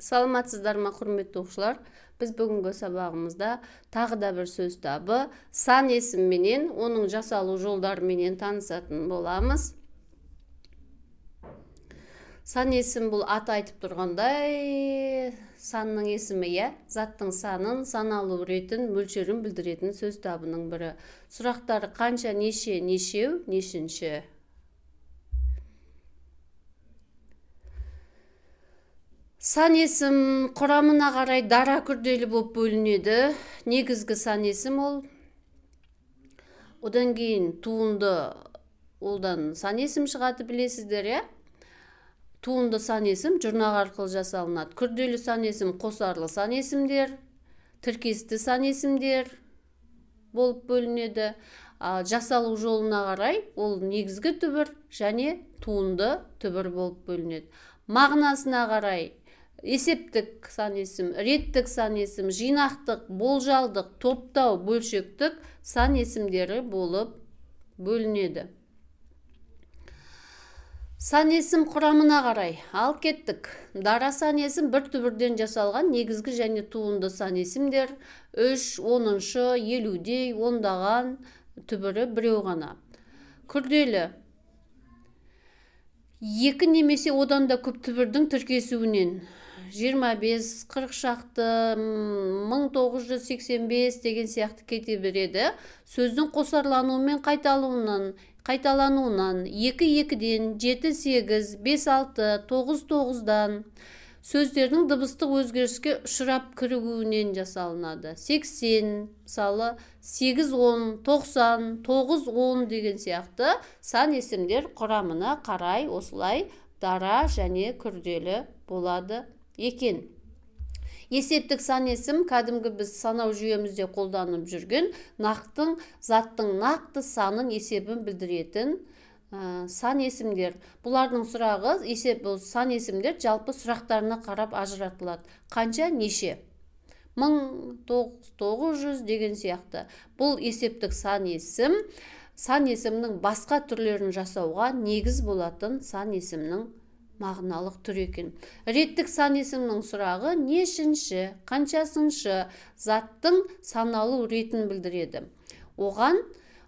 Саламатсыздар ма, құрметті оқушылар? Біз бүгінгі сабағымызда тағы да бір сөз табы сан есімменен, оның жасалу жолдарымен танысатын боламыз. Сан есім бұл аты айтып тұрғандай, санның есімі, заттың санын, саналу ретін, мөлшерін білдіретін сөз табының бірі. Сұрақтары қанша, неше, нешеу, нешінші? Сан есім құрамына қарай дара күрделі болып бөлінеді. Негізгі сан есім ол. Одан кейін туынды, олдан сан есім шығады, білесіздер, Туынды сан есім жұрнақ арқылы жасалынады. Күрделі сан есім қосарлы сан есімдер, тіркесті сан есімдер болып бөлінеді. Жасалу жолына қарай ол негізгі түбір және туынды түбір болып бөлінеді. Мағынасына қарай есептік сан есім, реттік сан есім, жинақтық, болжалдық, топтау, бөлшектік сан есімдері болып бөлінеді. Сан есім құрамына қарай ал кеттік. Дара сан есім бір түбірден жасалған негізгі және туынды сан есімдер. 3, 10-шы, 50-дей, ондаған түбірі біреу ғана. Күрделі 2 немесе одан да көп түбірдің тіркесуінен 25, 40 шақты, 1985 деген сияқты кете береді. Сөздің қосарлануы мен қайталануынан 2-2-ден, 7-8, 5-6, 9-9-дан сөздердің дыбыстық өзгеріске ұшырап кірігуінен жасалынады. 80, мысалы 8-10, 90, 9-10 деген сияқты сан есімдер құрамына қарай осылай дара және күрделі болады екен. Есептік сан есім кәдімгі біз санау жүйемізде қолданып жүрген заттың нақты санын есебін білдіретін сан есімдер. Бұлардың сұрағы сан есімдер жалпы сұрақтарына қарап ажыратылады. Қанша, неше? 1900 деген сияқты. Бұл есептік сан есімнің басқа түрлерін жасауға негіз болатын сан есімнің мағыналық түр екен. Реттік сан есімнің сұрағы нешінші, қаншасыншы заттың саналу ретін білдіреді. Оған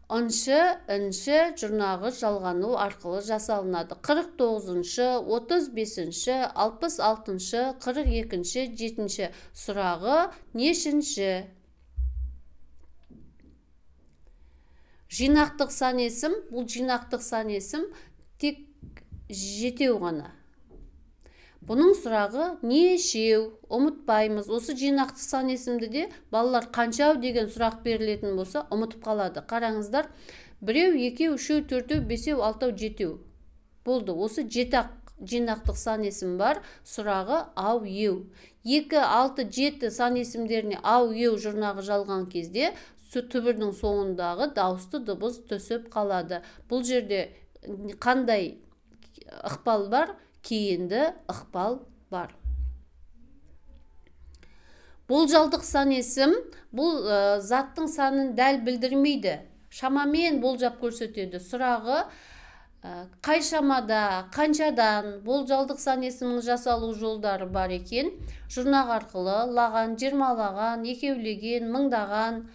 ыншы, жұрнағы жалғану арқылы жасалынады. 49-шы, 35-шы, 66-шы, 42-шы, 7-шы сұрағы нешінші? Жинақтық сан есім, бұл жинақтық сан есім тек жетеу ғана. Бұның сұрағы нешеу? Ұмытпаймыз. Осы жинақты сан есімді де балалар қаншау деген сұрақ берілетін болса ұмытып қалады. Қараңыздар, 1, 2, 3, 4, 5, 6, 7 болды. Осы 7 жинақтық сан есім бар. Сұрағы ау, еу. 2, 6, 7 сан есімдеріне ау, еу жұрнағы жалған кезде түбірдің соңындағы дауысты дыбыс түсіп қалады. Бұл жерде қандай ықпал бар? Кейінді ықпал бар. Болжалдық сан есім бұл заттың санын дәл білдірмейді. Шамамен болжап көрсетеді. Сұрағы қай шамада, қаншадан болжалдық сан есімнің жасалу жолдары бар екен. Жұрнақ арқылы лаған, жиырмалаған, екеулеген, мыңдаған,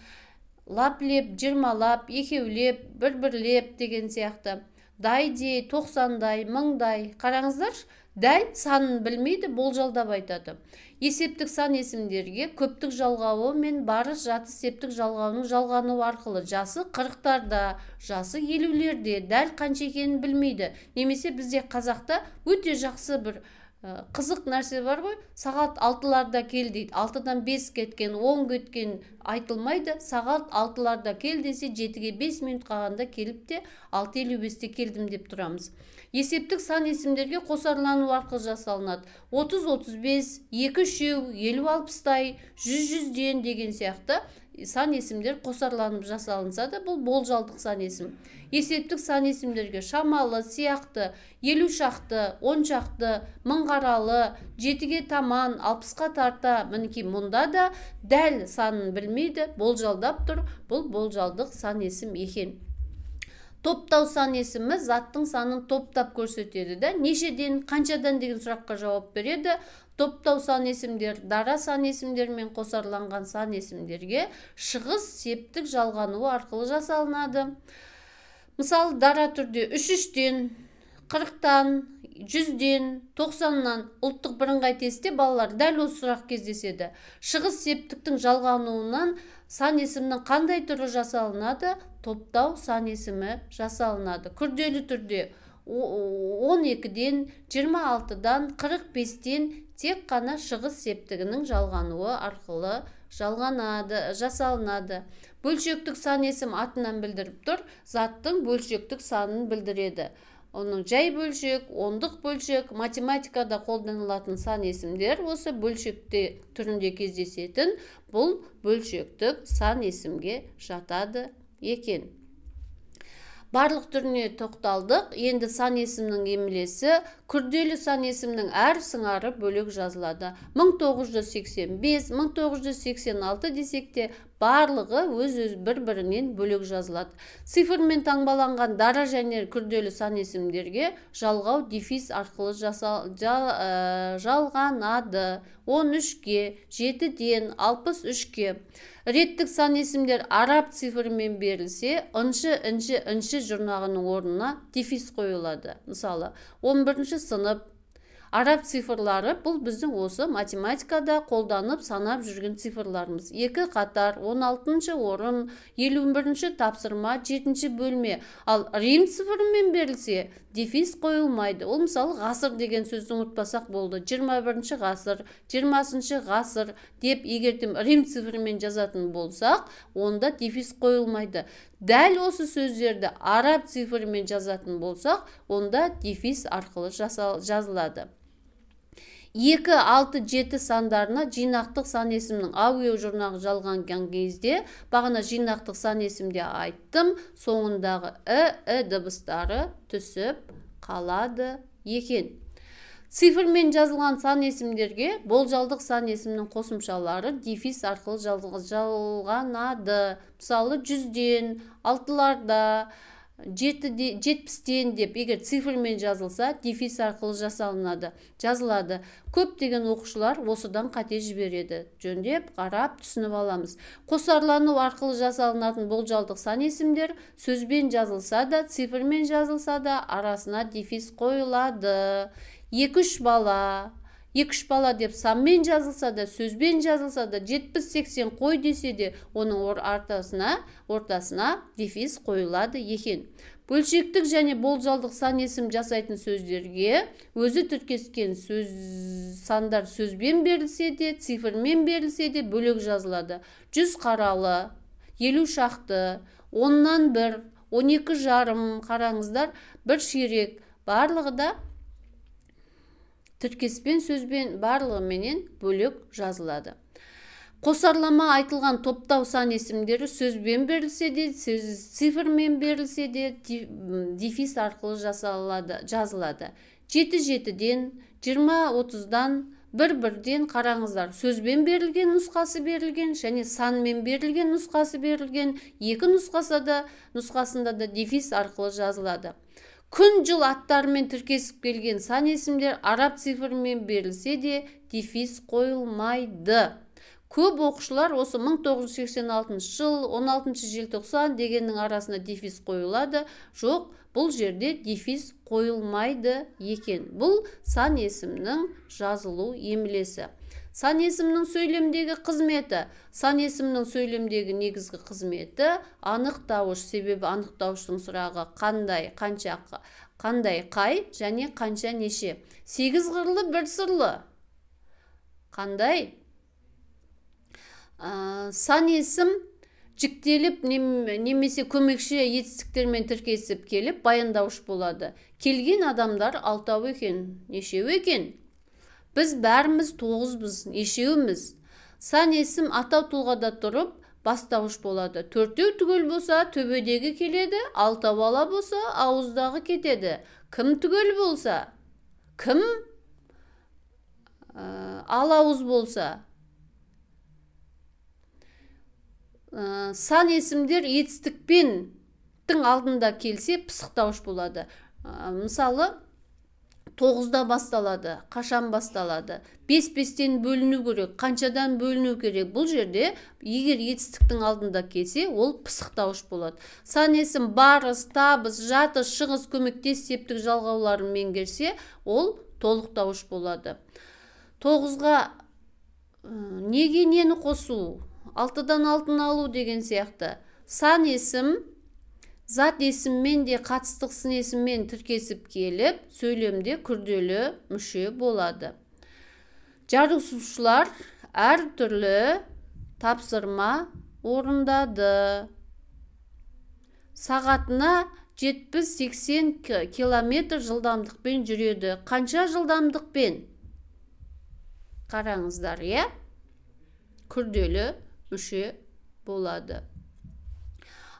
лап-леп, жиырмалап, екеулеп, бір-бірлеп деген сияқты. Дайдей, 90-дай, мыңдай. Қараңыздар, дәл санын білмейді, болжалдап айтады. Есептік сан есімдерге көптік жалғауы мен барыс жатыс септік жалғауының жалғану арқылы жасы 40-тарда, жасы 50-лерде дәл қанша екенін білмейді. Немесе бізде қазақта өте жақсы бір қызық нәрсе бар ғой, сағат 6-ларда кел дейді. 6-дан 5 кеткен, 10 кеткен айтылмайды. Сағат 6-ларда кел десе 7-ге 5 минут қалғанда келіп те 6:55-те келдім деп тұрамыз. Есептік сан есімдерге қосарлану арқылы жасалынады. 30-35, 2-3, 50-60-тай, 100-100-ден деген сияқты сан есімдер қосарланып жасалынса да, бұл болжалдық сан есім. Есептік сан есімдерге шамалы, сияқты, 50 шақты, 10 шақты, мыңғаралы, 7-ге таман, 60-қа тарта, мінекей мұнда да дәл санын білмейді, болжалдап тұр. Бұл болжалдық сан есім екен. Топтау сан есімі заттың санын топтап көрсетеді. Нешеден, қаншадан деген сұраққа жауап береді. топтау сан есімдер дара сан есімдермен қосарланған сан есімдерге шығыс септік жалғануы арқылы жасалынады. Мысалы, дара түрде 3-3-ден, 40-тан, 100-ден, 90-нан ұлттық бірыңғай тестте балалар дәл осы сұрақ кездеседі. Шығыс септіктің жалғануынан сан есімнің қандай түрі жасалынады? Топтау сан есімі жасалынады. Күрделі түрде 12-ден, 26-дан, 45-ден тек қана шығыс септігінің жалғануы арқылы жасалынады. Бөлшектік сан есім атынан білдіріп тұр, заттың бөлшектік санын білдіреді. Оның жай бөлшек, ондық бөлшек, математикада қолданылатын сан есімдер осы бөлшекте түрінде кездесетін бұл бөлшектік сан есімге жатады екен. Барлық түріне тоқталдық. Енді сан есімнің емлесі. Күрделі сан есімнің әр сыңары бөлек жазылады. 1985, 1986 десек те барлығы өз бір-бірінен бөлек жазылады. Цифрмен таңбаланған дара және күрделі сан есімдерге жалғау дефис арқылы жалғанады. 13-ге, 7-ден, 63-ге. Реттік сан есімдер араб цифрымен берілсе, ыншы жұрнағының орнына дефис қойылады. Мысалы, 11-ші сынып араб цифрлары бұл біздің осы математикада қолданып санап жүрген цифрларымыз. 2 қатар, 16-шы орын, 51-ші тапсырма, 7-ші бөлме. Ал рим цифрымен берілсе, дефис қойылмайды. Ол мысалы ғасыр деген сөзді ұмытпасақ болды. 21-ші ғасыр, 20-ші ғасыр деп егертім рим цифрымен жазатын болсақ, онда дефис қойылмайды. Дәл осы сөздерді араб цифрымен жазатын болсақ, онда дефис арқылы жазылады. 2, 6, 7 сандарына жинақтық сан есімнің аудио жұрнағы жалғанған кезде, бағана жинақтық сан есімде айттым, соңындағы дыбыстары түсіп қалады екен. Цифрмен жазылған сан есімдерге болжалдық сан есімнің қосымшалары дефис арқылы жалғанады. Мысалы, 100-ден, 6-ларда, 70-ден деп егер цифрмен жазылса, дефис арқылы жазылады. Көптеген оқушылар осыдан қате жібереді. Жөндеп, қарап, түсініп аламыз. Қосарлану арқылы жасалынатын болжалдық сан есімдер сөзбен жазылса да, цифрмен жазылса да, арасына дефис қойылады. 2-3 бала деп санмен жазылса да, сөзбен жазылса да, 70-80 қой десе де, оның ортасына дефис қойылады екен. Бөлшектік және болжалдық сан есім жасайтын сөздерге өзі тіркескен сандар сөзбен берілсе де, цифрмен берілсе де бөлек жазылады. 100 қаралы, 50 шақты, 10-нан 1, 12 жарым, қараңыздар, 1 ширек, барлығы да тіркеспен сөзбен барлығыменен бөлек жазылады. Қосарлама айтылған топтау сан есімдері сөзбен берілсе де, цифрмен берілсе де, дефис арқылы жазылады. 7-7-ден, 20-30-дан, 1-1-ден қараңыздар. Сөзбен берілген нұсқасы берілген, және санмен берілген нұсқасы берілген. Екі нұсқасында да дефис арқылы жазылады. Күн жыл аттарымен тіркесіп келген сан есімдер араб цифрымен берілсе де дефис қойылмайды. Көп оқушылар осы 1986 жыл 16 желтоқсан дегеннің арасында дефис қойылады. Жоқ, бұл жерде дефис қойылмайды екен. Бұл сан есімнің жазылу емлесі. Сан есімнің сөйлемдегі қызметі. Сан есімнің сөйлемдегі негізгі қызметі анықтауыш, себебі анықтауыштың сұрағы қандай, қанша, қандай, қай және қанша, неше. 8 қырлы, 1 сырлы. Қандай? Сан есім жіктеліп немесе көмекші етістіктермен тіркесіп келіп баяндауыш болады. Келген адамдар 6 екен, нешеу екен? Біз бәріміз 9-біз, нешеуіміз. Сан есім атау тұлғада тұрып бастауыш болады. 4 түгел болса төбедегі келеді, 6 бала болса ауыздағы кетеді. Кім түгел болса? Кім? Ал ауыз болса? Сан есімдер етістікпен алдында келсе пысықтауыш болады. Мысалы, 9'da басталады, қашан басталады, 5-5тен бөліну керек, қаншадан бөліну керек. Бұл жерде егер етістіктің алдында келсе, ол пысықтауыш болады. Сан есім барыс, табыс, жатыс, шығыс, көмектес септік жалғауларын меңгерсе, ол толықтауыш болады. 9-ға неге нені қосу, 6-дан 6-ны алу деген сияқты. Сан есім зат есіммен де қатыстық сын есіммен тіркесіп келіп, сөйлемде күрделі мүше болады. Жарысушылар әртүрлі тапсырма орындады. Сағатына 70-80 км жылдамдықпен жүреді. Қанша жылдамдықпен? Қараңыздар, күрделі мүше болады.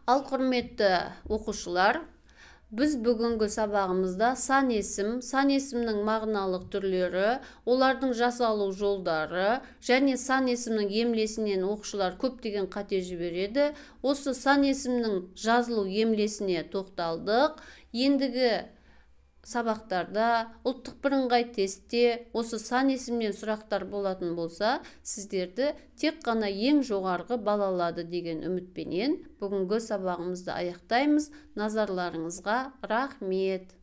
Ал құрметті оқушылар, біз бүгінгі сабағымызда сан есімнің мағыналық түрлері, олардың жасалу жолдары және сан есімнің емлесінен оқушылар көптеген қате жібереді. Осы сан есімнің жазылу емлесіне тоқталдық. Ендігі сабақтарда ұлттық бірыңғай тестте осы сан есімнен сұрақтар болатын болса, сіздерді тек қана ең жоғарғы бал алады деген үмітпенен бүгінгі сабағымызды аяқтаймыз. Назарларыңызға рахмет.